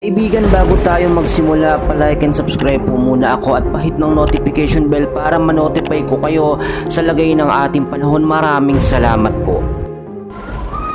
Kaibigan, bago tayo magsimula, palike and subscribe po muna ako at pahit ng notification bell para ma-notify ko kayo sa lagay ng ating panahon. Maraming salamat po.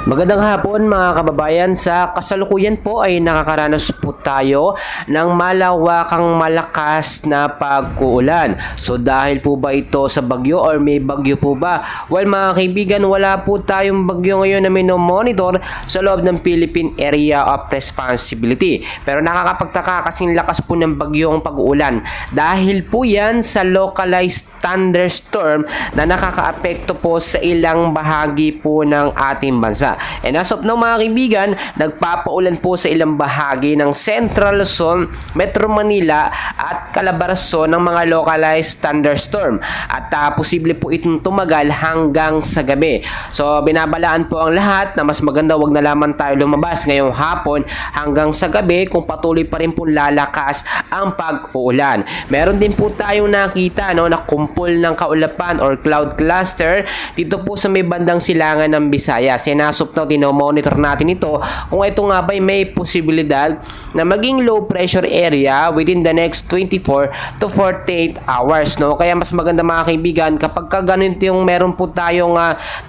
Magandang hapon mga kababayan. Sa kasalukuyan po ay nakakaranas po tayo ng malawakang malakas na pag-uulan. So dahil po ba ito sa bagyo or may bagyo po ba? Well mga kaibigan, wala po tayong bagyo ngayon na minomonitor sa loob ng Philippine Area of Responsibility. Pero nakakapagtaka kasing lakas po ng bagyong pag-uulan. Dahil po yan sa localized thunderstorm na nakakaapekto po sa ilang bahagi po ng ating bansa. And as of now mga kaibigan, nagpapaulan po sa ilang bahagi ng Central Luzon, Metro Manila at Calabarzon ng mga localized thunderstorm. At posible po itong tumagal hanggang sa gabi. So binabalaan po ang lahat na mas maganda wag na lamang tayo lumabas ngayong hapon hanggang sa gabi kung patuloy pa rin po lalakas ang pag-uulan. Meron din po tayong nakita na kumpol ng kaulapan or cloud cluster dito po sa may bandang silangan ng Visayas. Sinasop na tinomonitor natin ito kung ito nga ba may posibilidad na maging low pressure area within the next 24 to 48 hours. No? Kaya mas maganda mga kaibigan kapag ganito yung meron po tayong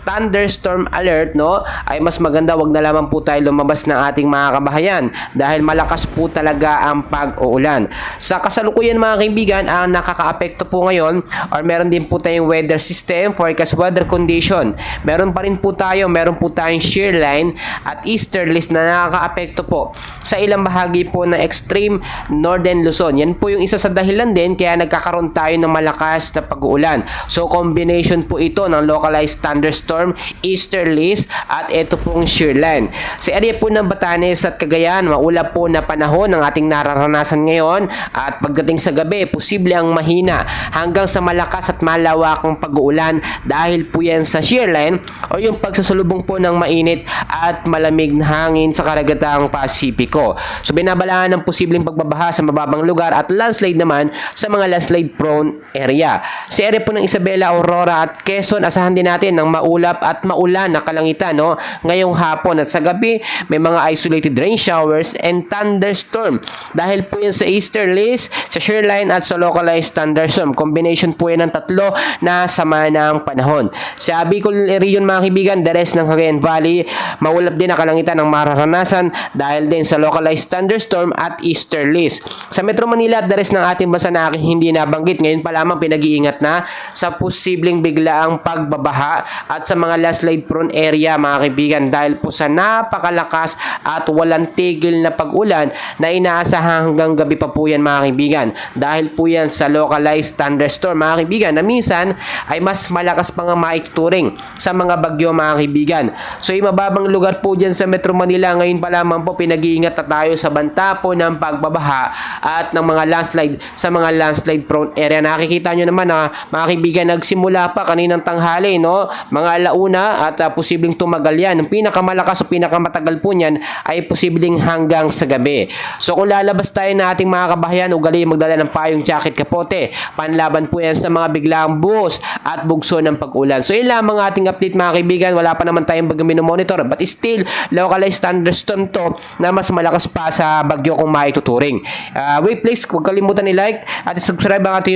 thunderstorm alert, no, ay mas maganda wag na lamang po tayo lumabas ng ating mga kabahayan dahil malakas po talaga ang pag-uulan. Sa kasalukuyan mga kaibigan, ang nakakaapekto po ngayon or meron din po tayong weather system, forecast weather condition. Meron pa rin po tayong shear line at easterlies na nakakaapekto po sa ilang bahagi po ng extreme northern Luzon. Yan po yung isa sa dahilan din kaya nagkakaroon tayo ng malakas na pag-uulan. So combination po ito ng localized thunderstorm, easterlies at ito pong shear line. Sa area po ng Batanes at Cagayan, maulap po na panahon ng ating nararanasan ngayon at pagdating sa gabi, posible ang mahina hanggang sa malakas at malawakang pag-uulan dahil po yan sa shear line o yung pagsasalubong po ng mainit at malamig na hangin sa karagatang Pasipiko. So binabalaan ng posibleng pagbabaha sa mababang lugar at landslide naman sa mga landslide prone area. Sa area po ng Isabela, Aurora at Quezon, asahan din natin ng maulap at maulan na kalangitan, no, ngayong hapon at sa gabi may mga isolated rain showers and thunderstorm dahil po yan sa easterlies, sa shear line at sa localized thunderstorm. Combination po yan ng tatlo na sama ng panahon. Sa Bicol region mga kaibigan, the rest ng Cagayan Valley, maulap din ang kalangitan ng mararanasan dahil din sa localized thunderstorm at easterlies. Sa Metro Manila at the rest ng ating bansa na aking hindi nabanggit, ngayon pa lamang pinag-iingat na sa posibleng biglaang pagbabaha at sa mga landslide prone area mga kaibigan dahil po sa napakalakas at walang tigil na pag-ulan na inaasahan hanggang gabi pa po yan mga kaibigan dahil po yan sa localized thunderstorm mga kaibigan na minsan ay mas malakas pa nga maituring sa mga bagyo mga kaibigan. So yung mababang lugar po dyan sa Metro Manila, ngayon pa lamang po pinag-iingat na tayo sa banta po ng pagbabaha at ng mga landslide sa mga landslide prone area. Nakikita nyo naman na mga kaibigan, nagsimula pa kaninang tanghali, no? Mga alauna at posibleng tumagal yan. Ang pinakamalakas o pinakamatagal po niyan ay posibleng hanggang sa gabi. So kung lalabas tayo na ating mga kabahayan, ugali magdala ng payong, jacket, kapote. Panlaban po yan sa mga biglaang buhos at bugso ng pag-ulan. So yun lamang ating update mga kaibigan. Wala pa naman tayong bagyo minomonitor but still localized thunderstorm to na mas malakas pa sa bagyo kung maituturing. Wait please, huwag kalimutan i-like at subscribe ang ating